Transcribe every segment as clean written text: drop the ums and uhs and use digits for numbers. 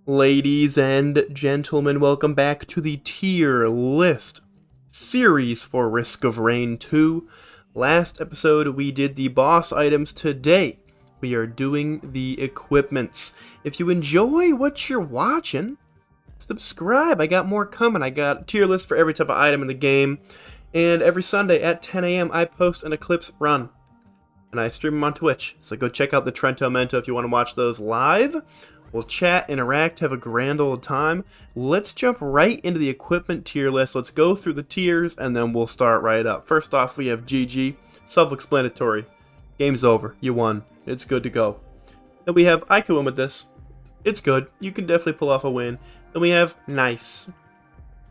Ladies and gentlemen, welcome back to the tier list series for Risk of Rain 2. Last episode we did the boss items. Today we are doing the equipments. If you enjoy what you're watching, subscribe. I got more coming. I got a tier list for every type of item in the game. And every Sunday at 10 a.m. I post an Eclipse run. And I stream them on Twitch. So go check out the Trento Mento if you want to watch those live. We'll chat, interact, have a grand old time. Let's jump right into the equipment tier list. Let's go through the tiers, and then we'll start right up. First off, we have GG. Self-explanatory. Game's over. You won. It's good to go. Then we have, I can win with this. It's good. You can definitely pull off a win. Then we have nice.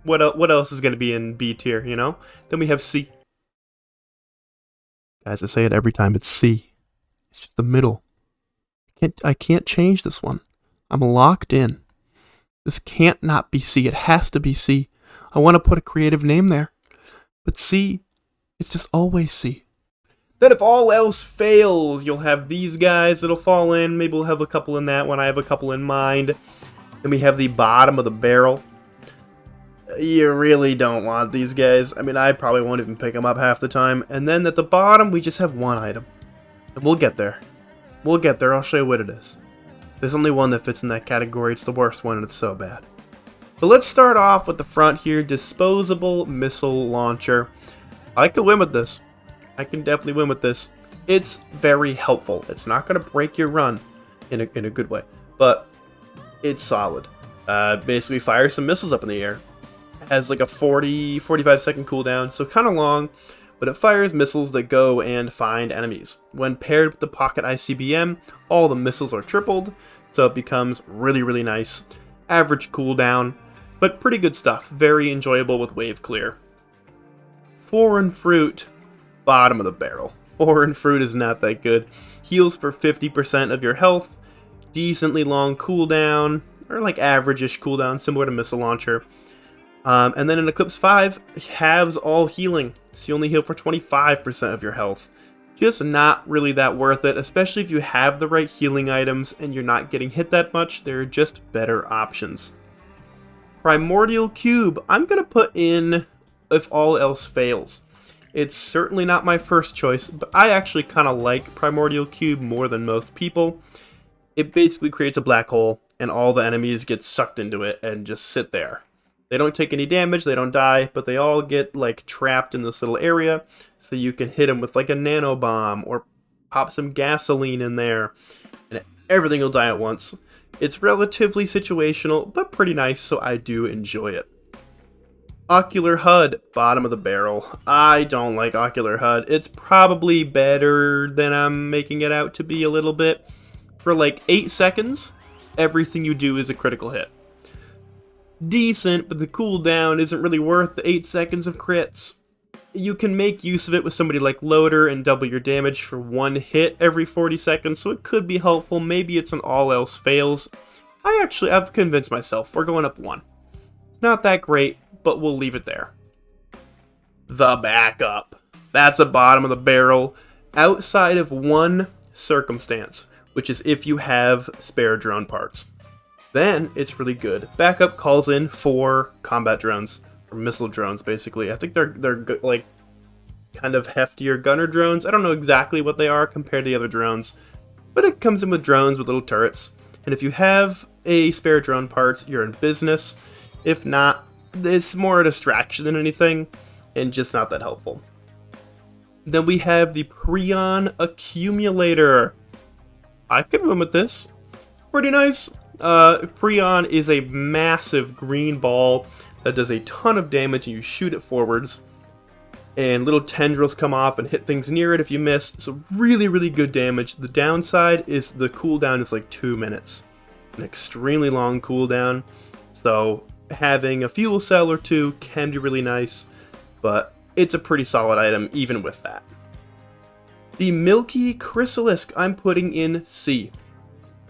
What else is going to be in B tier, you know? Then we have C. Guys, I say it every time. It's C. It's just the middle. I can't change this one. I'm locked in. This can't not be C. It has to be C. I want to put a creative name there. But C, it's just always C. Then if all else fails, you'll have these guys that'll fall in. Maybe we'll have a couple in that one. I have a couple in mind. Then we have the bottom of the barrel. You really don't want these guys. I mean, I probably won't even pick them up half the time. And then at the bottom, we just have one item. And we'll get there. We'll get there. I'll show you what it is. There's only one that fits in that category. It's the worst one, and it's so bad. But let's start off with the front here. Disposable missile launcher. I could win with this. I can definitely win with this. It's very helpful. It's not going to break your run in a good way, but it's solid. Basically fires some missiles up in the air. It has like a 45 second cooldown, so kind of long, but it fires missiles that go and find enemies. When paired with the Pocket ICBM, all the missiles are tripled, so it becomes really, really nice. Average cooldown, but pretty good stuff. Very enjoyable with wave clear. Foreign Fruit, bottom of the barrel. Foreign Fruit is not that good. Heals for 50% of your health, decently long cooldown, or like average-ish cooldown, similar to Missile Launcher. And then in Eclipse 5, halves all healing, so you only heal for 25% of your health. Just not really that worth it, especially if you have the right healing items and you're not getting hit that much. There are just better options. Primordial Cube, I'm going to put in if all else fails. It's certainly not my first choice, but I actually kind of like Primordial Cube more than most people. It basically creates a black hole, and all the enemies get sucked into it and just sit there. They don't take any damage, they don't die, but they all get like trapped in this little area, so you can hit them with like a nano bomb or pop some gasoline in there, and everything will die at once. It's relatively situational, but pretty nice, so I do enjoy it. Ocular HUD, bottom of the barrel. I don't like Ocular HUD. It's probably better than I'm making it out to be a little bit. For like 8 seconds, everything you do is a critical hit. Decent, but the cooldown isn't really worth the 8 seconds of crits. You can make use of it with somebody like Loader and double your damage for 1 hit every 40 seconds, so it could be helpful. Maybe it's an all else fails. I've convinced myself. We're going up 1. It's not that great, but we'll leave it there. The backup. That's a bottom of the barrel. Outside of one circumstance, which is if you have spare drone parts. Then it's really good. Backup calls in 4 combat drones, or missile drones, basically. I think they're like kind of heftier gunner drones. I don't know exactly what they are compared to the other drones, but it comes in with drones with little turrets. And if you have a spare drone parts, you're in business. If not, it's more a distraction than anything, and just not that helpful. Then we have the Prion Accumulator. I could win with this. Pretty nice. Prion is a massive green ball that does a ton of damage, and you shoot it forwards. And little tendrils come off and hit things near it if you miss. So really, really good damage. The downside is the cooldown is like 2 minutes. An extremely long cooldown. So having a fuel cell or 2 can be really nice, but it's a pretty solid item even with that. The Milky Chrysalisk I'm putting in C.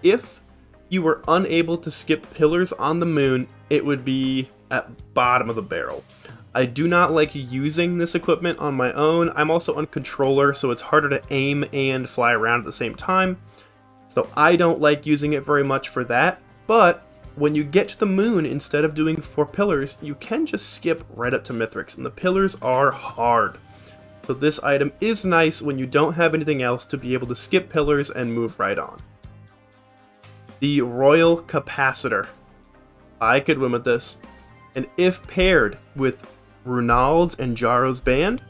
If you were unable to skip pillars on the moon, it would be at bottom of the barrel. I do not like using this equipment on my own. I'm also on controller, so it's harder to aim and fly around at the same time. So I don't like using it very much for that, but when you get to the moon, instead of doing 4 pillars, you can just skip right up to Mithrix, and the pillars are hard. So this item is nice when you don't have anything else to be able to skip pillars and move right on. The Royal Capacitor. I could win with this. And if paired with Runald's and Jaro's band,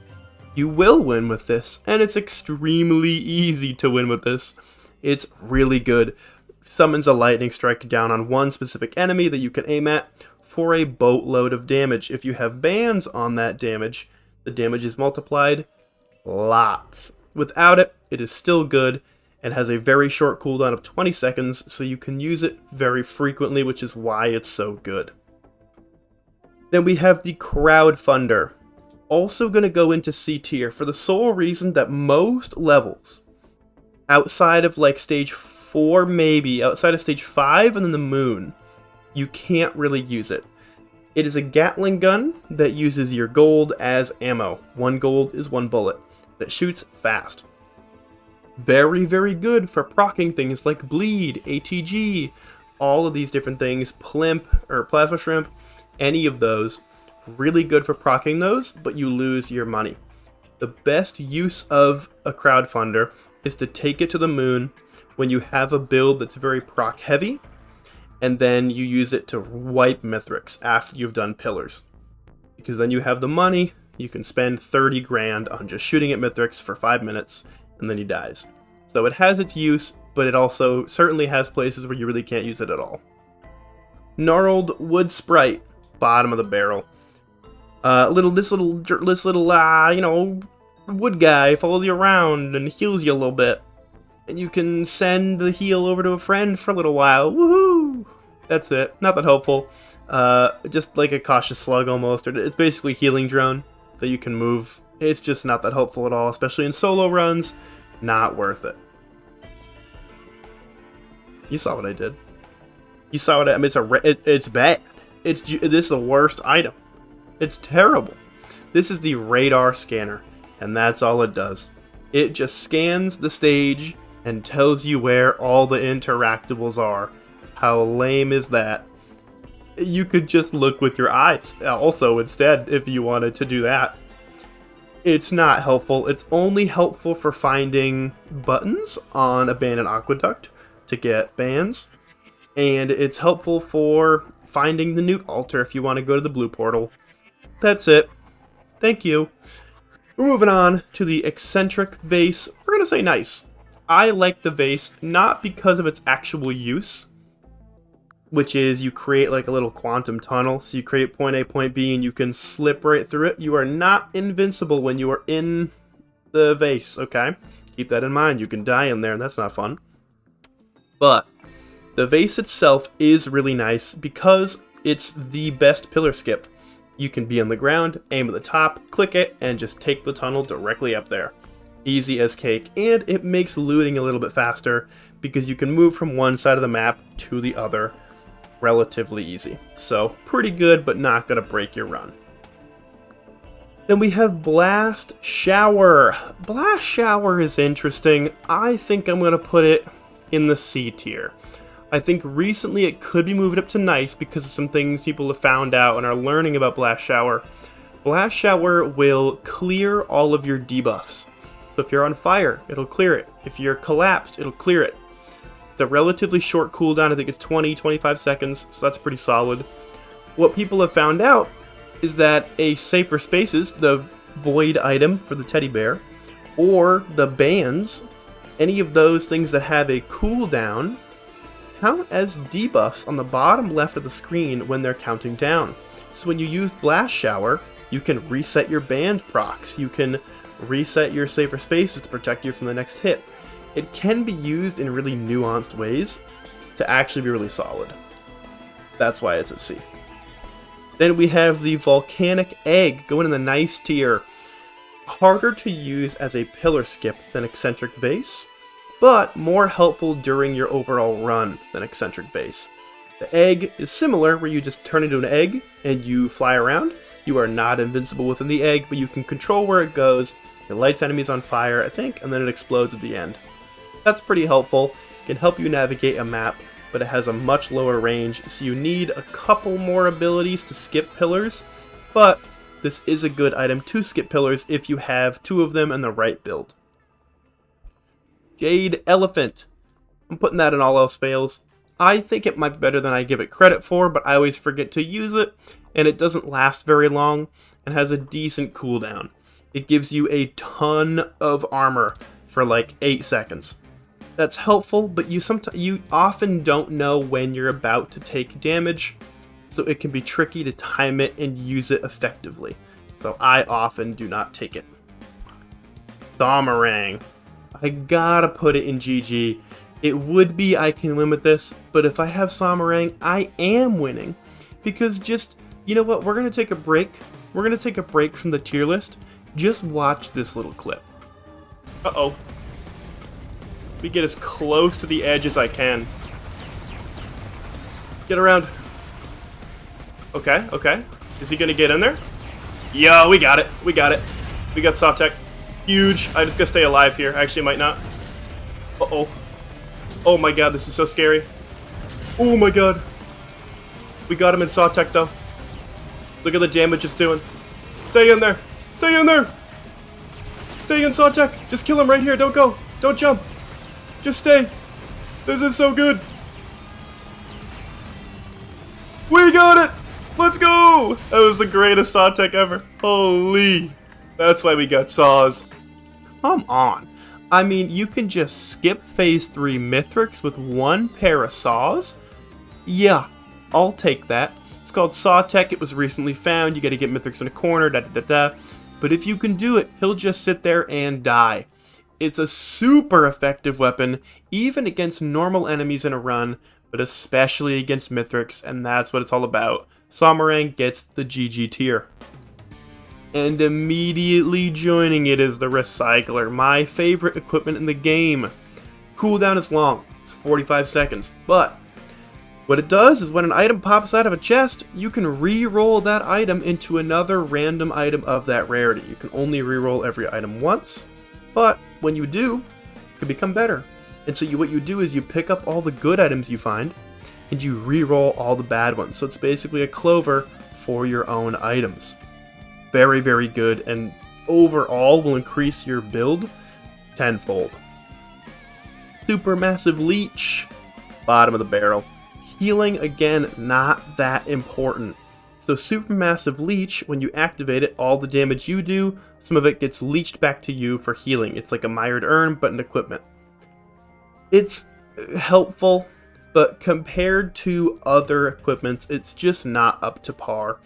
you will win with this. And it's extremely easy to win with this. It's really good. Summons a lightning strike down on one specific enemy that you can aim at for a boatload of damage. If you have bands on that damage, the damage is multiplied lots. Without it, it is still good and has a very short cooldown of 20 seconds, so you can use it very frequently, which is why it's so good. Then we have the Crowdfunder. Also going to go into C tier for the sole reason that most levels, outside of like stage 4 maybe, outside of stage 5 and then the moon, you can't really use it. It is a Gatling gun that uses your gold as ammo. 1 gold is 1 bullet. That shoots fast. Very, very good for proccing things like bleed, ATG, all of these different things, plimp or plasma shrimp, any of those. Really good for proccing those, but you lose your money. The best use of a Crowdfunder is to take it to the moon when you have a build that's very proc heavy, and then you use it to wipe Mithrix after you've done pillars. Because then you have the money, you can spend 30 grand on just shooting at Mithrix for 5 minutes, and then he dies. So it has its use, but it also certainly has places where you really can't use it at all. Gnarled Wood Sprite, bottom of the barrel. This little wood guy follows you around and heals you a little bit. And you can send the heal over to a friend for a little while. Woohoo! That's it. Not that helpful. Just like a cautious slug almost. It's basically healing drone that you can move. It's just not that helpful at all, especially in solo runs. Not worth it. You saw what I did. You saw what I mean. It's bad. This is the worst item. It's terrible. This is the radar scanner, and that's all it does. It just scans the stage and tells you where all the interactables are. How lame is that? You could just look with your eyes also instead if you wanted to do that. It's not helpful. It's only helpful for finding buttons on Abandoned Aqueduct to get bans. And it's helpful for finding the Newt altar if you want to go to the blue portal. That's it. Thank you. We're moving on to the eccentric vase. We're going to say nice. I like the vase not because of its actual use, which is you create like a little quantum tunnel. So you create point A, point B, and you can slip right through it. You are not invincible when you are in the vase, okay? Keep that in mind. You can die in there, and that's not fun. But the vase itself is really nice because it's the best pillar skip. You can be on the ground, aim at the top, click it, and just take the tunnel directly up there. Easy as cake, and it makes looting a little bit faster because you can move from one side of the map to the other relatively easy. So pretty good, but not going to break your run. Then we have Blast Shower. Blast Shower is interesting. I think I'm going to put it in the C tier. I think recently it could be moved up to nice because of some things people have found out and are learning about Blast Shower. Blast Shower will clear all of your debuffs. So if you're on fire, it'll clear it. If you're collapsed, it'll clear it. It's a relatively short cooldown. I think it's 20-25 seconds, so that's pretty solid. What people have found out is that a Safer Spaces, the void item for the teddy bear, or the bands, any of those things that have a cooldown, count as debuffs on the bottom left of the screen when they're counting down. So when you use Blast Shower, you can reset your band procs. You can reset your Safer Spaces to protect you from the next hit. It can be used in really nuanced ways to actually be really solid. That's why it's at C. Then we have the Volcanic Egg going in the nice tier. Harder to use as a pillar skip than Eccentric Vase, but more helpful during your overall run than Eccentric Vase. The egg is similar, where you just turn into an egg and you fly around. You are not invincible within the egg, but you can control where it goes. It lights enemies on fire, I think, and then it explodes at the end. That's pretty helpful. It can help you navigate a map but it has a much lower range, so you need a couple more abilities to skip pillars, but this is a good item to skip pillars if you have 2 of them in the right build. Jade Elephant. I'm putting that in all else fails. I think it might be better than I give it credit for, but I always forget to use it, and it doesn't last very long and has a decent cooldown. It gives you a ton of armor for like 8 seconds. That's helpful, but you often don't know when you're about to take damage, so it can be tricky to time it and use it effectively. So I often do not take it. Sawmerang. I gotta put it in GG. It would be I can win with this, but if I have sawmerang, I am winning. Because just, you know what, we're gonna take a break. We're gonna take a break from the tier list. Just watch this little clip. Uh-oh. Let me get as close to the edge as I can. Get around. Okay, okay. Is he gonna get in there? Yo, we got it. We got it. We got soft tech. Huge. I just gotta stay alive here. Actually, might not. Uh-oh. Oh my god, this is so scary. Oh my god. We got him in saw tech though. Look at the damage it's doing. Stay in there. Stay in there. Stay in saw tech. Just kill him right here. Don't go. Don't jump. Just stay. This is so good. We got it. Let's go. That was the greatest saw tech ever. Holy. That's why we got saws. Come on. I mean, you can just skip phase 3 Mithrix with 1 pair of saws? Yeah, I'll take that. It's called Saw Tech. It was recently found. You gotta get Mithrix in a corner, da-da-da-da. But if you can do it, he'll just sit there and die. It's a super effective weapon, even against normal enemies in a run, but especially against Mithrix, and that's what it's all about. Sawmerang gets the GG tier. And immediately joining it is the Recycler, my favorite equipment in the game. Cooldown is long, it's 45 seconds, but what it does is when an item pops out of a chest, you can re-roll that item into another random item of that rarity. You can only re-roll every item once, but when you do, it can become better. And so what you do is you pick up all the good items you find, and you re-roll all the bad ones. So it's basically a clover for your own items. Very, very good, and overall will increase your build tenfold. Supermassive Leech, bottom of the barrel. Healing, again, not that important. So Supermassive Leech, when you activate it, all the damage you do, some of it gets leached back to you for healing. It's like a Mired Urn, but an equipment. It's helpful, but compared to other equipments, it's just not up to par,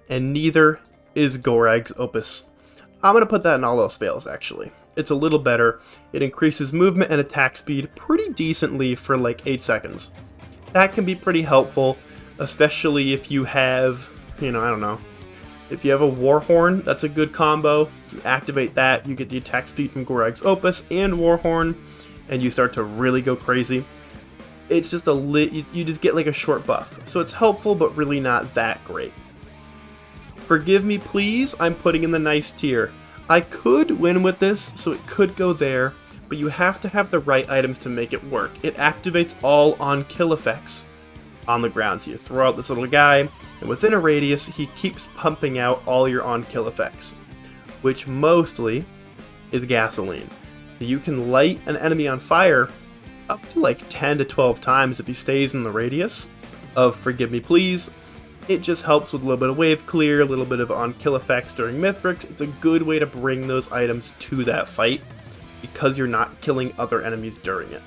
and neither is Gorag's Opus. I'm going to put that in all else fails, actually. It's a little better. It increases movement and attack speed pretty decently for like 8 seconds. That can be pretty helpful, especially if you have, I don't know, if you have a Warhorn, that's a good combo. You activate that, you get the attack speed from Gorag's Opus and Warhorn, and you start to really go crazy. It's just you just get like a short buff. So it's helpful, but really not that great. Forgive me, please, I'm putting in the nice tier. I could win with this, so it could go there, but you have to have the right items to make it work. It activates all on-kill effects on the ground. So you throw out this little guy, and within a radius, he keeps pumping out all your on-kill effects, which mostly is gasoline. So you can light an enemy on fire up to like 10 to 12 times if he stays in the radius of Forgive Me Please. It just helps with a little bit of wave clear, a little bit of on-kill effects during Mithrix. It's a good way to bring those items to that fight because you're not killing other enemies during it.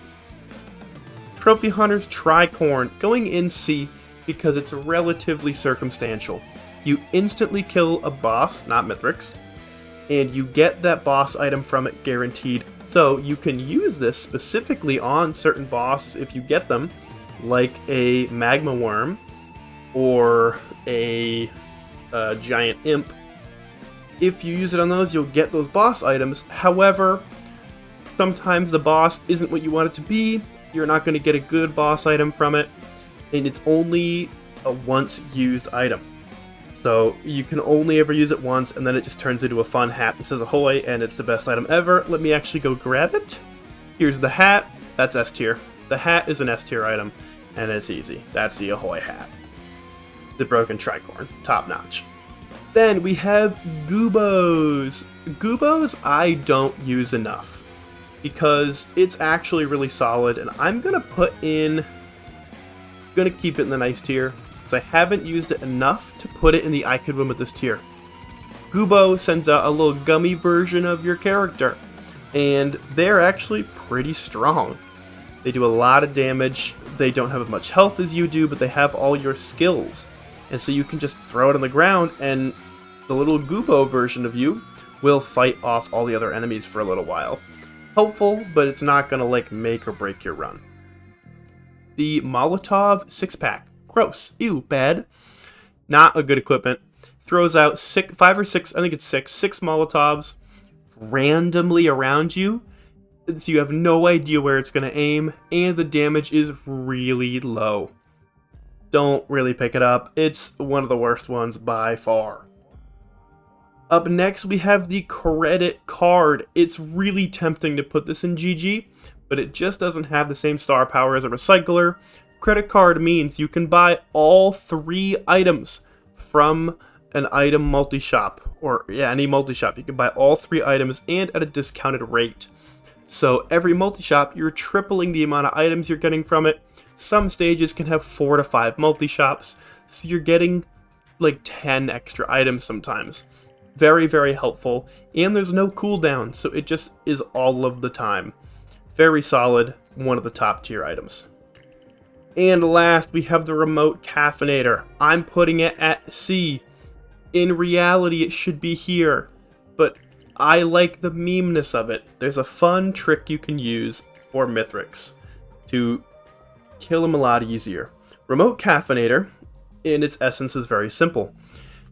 Trophy Hunter's Tricorn, going in C because it's relatively circumstantial. You instantly kill a boss, not Mithrix, and you get that boss item from it guaranteed. So you can use this specifically on certain bosses if you get them, like a Magma Worm, or a giant imp. If you use it on those, you'll get those boss items. However, sometimes the boss isn't what you want it to be. You're not going to get a good boss item from it, and it's only a once used item. So you can only ever use it once, and then it just turns into a fun hat that says ahoy, and it's the best item ever. Let me actually go grab it. Here's the hat. That's S tier. The hat is an S tier item. and it's easy. That's the Ahoy hat. The broken tricorn, top notch. Then we have Goobos. Goobos I don't use enough because it's actually really solid, and I'm gonna keep it in the nice tier because I haven't used it enough to put it in the I could win with this tier. Goobo sends out a little gummy version of your character, and they're actually pretty strong. They do a lot of damage. They don't have as much health as you do, but they have all your skills. And so you can just throw it on the ground, and the little Goobo version of you will fight off all the other enemies for a little while. Helpful, but it's not going to like make or break your run. The Molotov 6-pack. Gross. Ew, bad. Not a good equipment. Throws out 5 or 6, I think it's 6 Molotovs randomly around you. So you have no idea where it's going to aim, and the damage is really low. Don't really pick it up. It's one of the worst ones by far. Up next, we have the credit card. It's really tempting to put this in GG, but it just doesn't have the same star power as a recycler. Credit card means you can buy all 3 items from an item multi-shop, or any multi-shop. You can buy all 3 items and at a discounted rate. So every multi-shop, you're tripling the amount of items you're getting from it. Some stages can have 4 to 5 multi-shops, so you're getting like 10 extra items sometimes. Very, very helpful, and there's no cooldown, so it just is all of the time. Very solid, one of the top tier items. And last, we have the remote caffeinator. I'm putting it at C. In reality, it should be here, but I like the memeness of it. There's a fun trick you can use for Mithrix to kill him a lot easier. Remote caffeinator, in its essence, is very simple.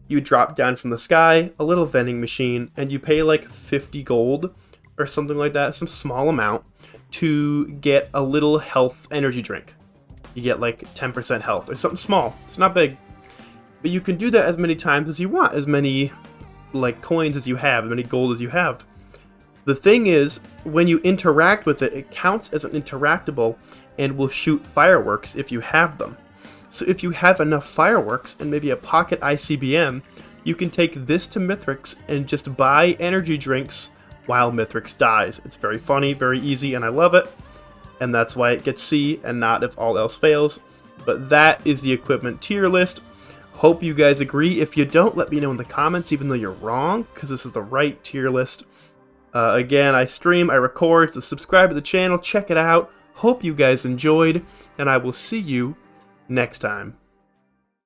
You drop down from the sky a little vending machine, and you pay like 50 gold or something like that, some small amount, to get a little health energy drink. You get like 10% health or something small. It's not big. But you can do that as many times as you want, as many like coins as you have, as many gold as you have. The thing is, when you interact with it, it counts as an interactable and will shoot fireworks if you have them. So if you have enough fireworks and maybe a pocket ICBM, you can take this to Mithrix and just buy energy drinks while Mithrix dies. It's very funny, very easy, and I love it. And that's why it gets C and not if all else fails. But that is the equipment tier list. Hope you guys agree. If you don't, let me know in the comments, even though you're wrong, because this is the right tier list. Again, I stream, I record, so subscribe to the channel, check it out. Hope you guys enjoyed, and I will see you next time.